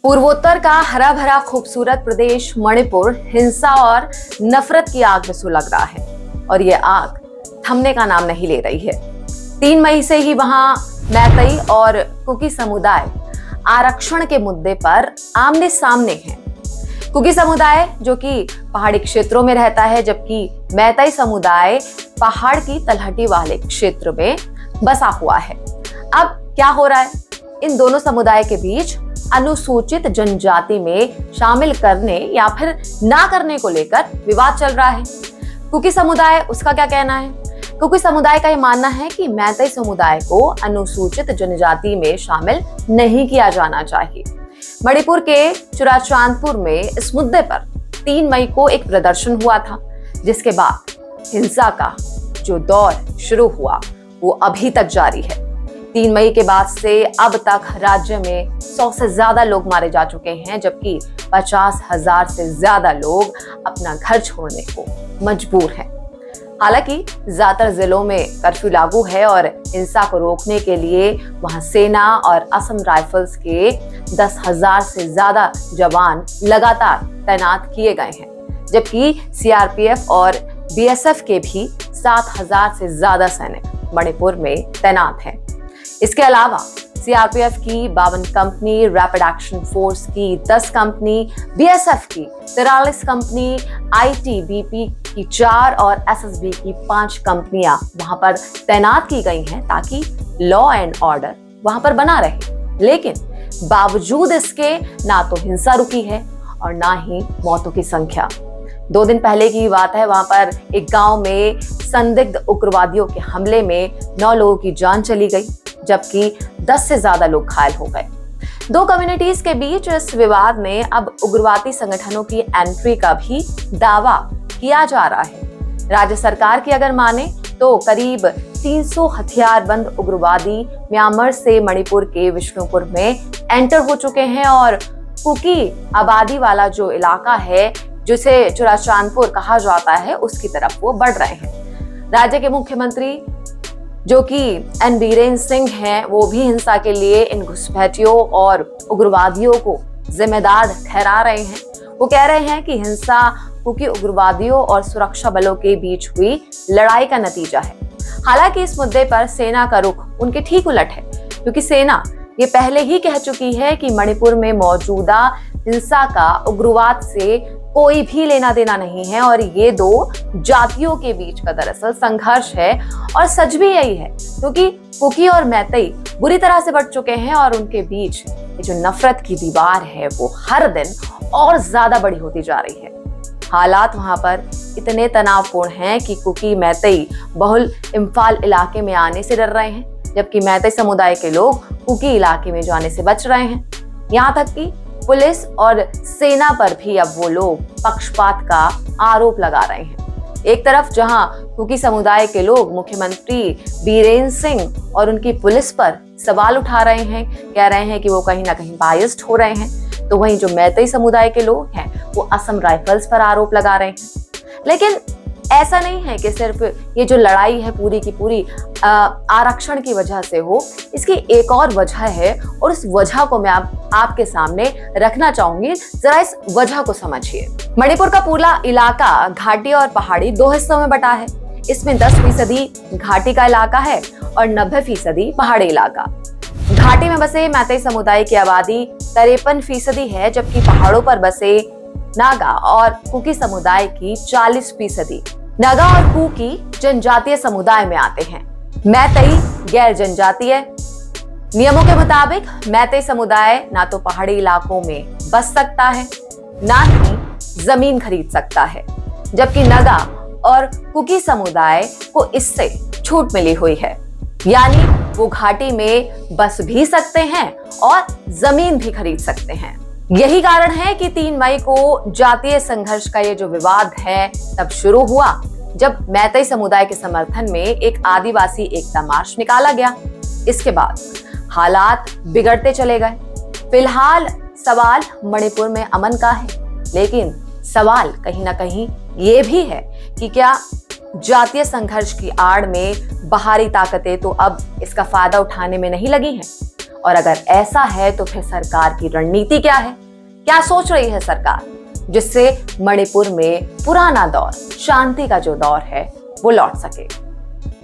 पूर्वोत्तर का हरा भरा खूबसूरत प्रदेश मणिपुर हिंसा और नफरत की आग में सुलग रहा है और ये आग थमने का नाम नहीं ले रही है। 3 मई से ही वहां मैतई और कुकी समुदाय आरक्षण के मुद्दे पर आमने सामने हैं। कुकी समुदाय जो कि पहाड़ी क्षेत्रों में रहता है, जबकि मैतई समुदाय पहाड़ की तलहटी वाले क्षेत्र में बसा हुआ है। अब क्या हो रहा है? इन दोनों समुदाय के बीच अनुसूचित जनजाति में शामिल करने या फिर ना करने को लेकर विवाद चल रहा है। कुकी समुदाय, उसका क्या कहना है? कुकी समुदाय का यह मानना है कि मैतई समुदाय को अनुसूचित जनजाति में शामिल नहीं किया जाना चाहिए। मणिपुर के चुराचांदपुर में इस मुद्दे पर 3 मई को एक प्रदर्शन हुआ था, जिसके बाद हिंसा का जो दौर शुरू हुआ वो अभी तक जारी है। 3 मई के बाद से अब तक राज्य में 100 से ज्यादा लोग मारे जा चुके हैं, जबकि 50,000 से ज्यादा लोग अपना घर छोड़ने को मजबूर हैं। हालांकि ज्यादातर जिलों में कर्फ्यू लागू है और हिंसा को रोकने के लिए वहां सेना और असम राइफल्स के 10,000 से ज्यादा जवान लगातार तैनात किए गए हैं, जबकि सीआरपीएफ और बीएसएफ के भी 7,000 से ज्यादा सैनिक मणिपुर में तैनात हैं। इसके अलावा सीआरपीएफ की 52 कंपनी, रैपिड एक्शन फोर्स की 10 कंपनी, बीएसएफ की 43 कंपनी, आईटीबीपी की 4 और एसएसबी की 5 कंपनियां वहां पर तैनात की गई हैं ताकि लॉ एंड ऑर्डर वहां पर बना रहे। लेकिन बावजूद इसके ना तो हिंसा रुकी है और ना ही मौतों की संख्या। 2 दिन पहले की बात है, वहां पर एक गांव में संदिग्ध उग्रवादियों के हमले में 9 लोगों की जान चली गई, जबकि 10 से ज्यादा लोग घायल हो गए। 2 कम्युनिटीज के बीच इस विवाद में अब उग्रवादी संगठनों की एंट्री का भी दावा किया जा रहा है। राज्य सरकार की अगर माने तो करीब 300 हथियारबंद उग्रवादी म्यांमार से मणिपुर के विष्णुपुर में एंटर हो चुके हैं और कुकी आबादी वाला जो इलाका है, जिसे चुराचांदपुर कहा जाता है, उसकी तरफ वो बढ़ रहे हैं। राज्य के मुख्यमंत्री जो कि एन बीरेन सिंह हैं, वो भी हिंसा के लिए इन घुसपैठियों और उग्रवादियों को जिम्मेदार ठहरा रहे हैं। वो कह रहे हैं कि हिंसा कुकी उग्रवादियों और सुरक्षा बलों के बीच हुई लड़ाई का नतीजा है। हालांकि इस मुद्दे पर सेना का रुख उनके ठीक उलट है, क्योंकि सेना ये पहले ही कह चुकी है कि मणिपुर में मौजूदा हिंसा का उग्रवाद से कोई भी लेना देना नहीं है और ये 2 जातियों के बीच का दरअसल संघर्ष है। और सच भी यही है, क्योंकि कुकी और मैतई बुरी तरह से बढ़ चुके हैं और उनके बीच ये जो नफरत की दीवार है वो हर दिन और ज्यादा बड़ी होती जा रही है। हालात वहां पर इतने तनावपूर्ण हैं कि कुकी मैतई बहुल इम्फाल इलाके में आने से डर रहे हैं, जबकि मैतई समुदाय के लोग कुकी इलाके में जाने से बच रहे हैं। यहाँ तक कि पुलिस और सेना पर भी अब वो लोग पक्षपात का आरोप लगा रहे हैं। एक तरफ जहां कुकी समुदाय के लोग मुख्यमंत्री बीरेन सिंह और उनकी पुलिस पर सवाल उठा रहे हैं, कह रहे हैं कि वो कहीं ना कहीं बायस्ड हो रहे हैं, तो वहीं जो मैतई समुदाय के लोग हैं वो असम राइफल्स पर आरोप लगा रहे हैं। लेकिन ऐसा नहीं है कि सिर्फ ये जो लड़ाई है पूरी की पूरी आरक्षण की वजह से हो। इसकी एक और वजह है और इस वजह को मैं आपके सामने रखना चाहूंगी। जरा इस वजह को समझिए। मणिपुर का पूरा इलाका घाटी और पहाड़ी 2 हिस्सों में बटा है। इसमें 10% घाटी का इलाका है और 90% पहाड़ी इलाका। घाटी में बसे मैतई समुदाय की आबादी 53% है, जबकि पहाड़ों पर बसे नागा और कुकी समुदाय की 40%। नागा और कुकी जनजातीय समुदाय में आते हैं। मैतई गैर जनजातीय। नियमों के मुताबिक मैतई समुदाय ना तो पहाड़ी इलाकों में बस सकता है, ना ही जमीन खरीद सकता है, जबकि नागा और कुकी समुदाय को इससे छूट मिली हुई है, यानी वो घाटी में बस भी सकते हैं और जमीन भी खरीद सकते हैं। यही कारण है कि 3 मई को जातीय संघर्ष का ये जो विवाद है तब शुरू हुआ, जब मैतई समुदाय के समर्थन में एक आदिवासी एकता मार्च निकाला गया। इसके बाद हालात बिगड़ते चले गए। फिलहाल सवाल मणिपुर में अमन का है, लेकिन सवाल कहीं ना कहीं ये भी है कि क्या जातीय संघर्ष की आड़ में बाहरी ताकतें तो अब इसका फायदा उठाने में नहीं लगी हैं और अगर ऐसा है तो फिर सरकार की रणनीति क्या है? क्या सोच रही है सरकार जिससे मणिपुर में पुराना दौर, शांति का जो दौर है, वो लौट सके?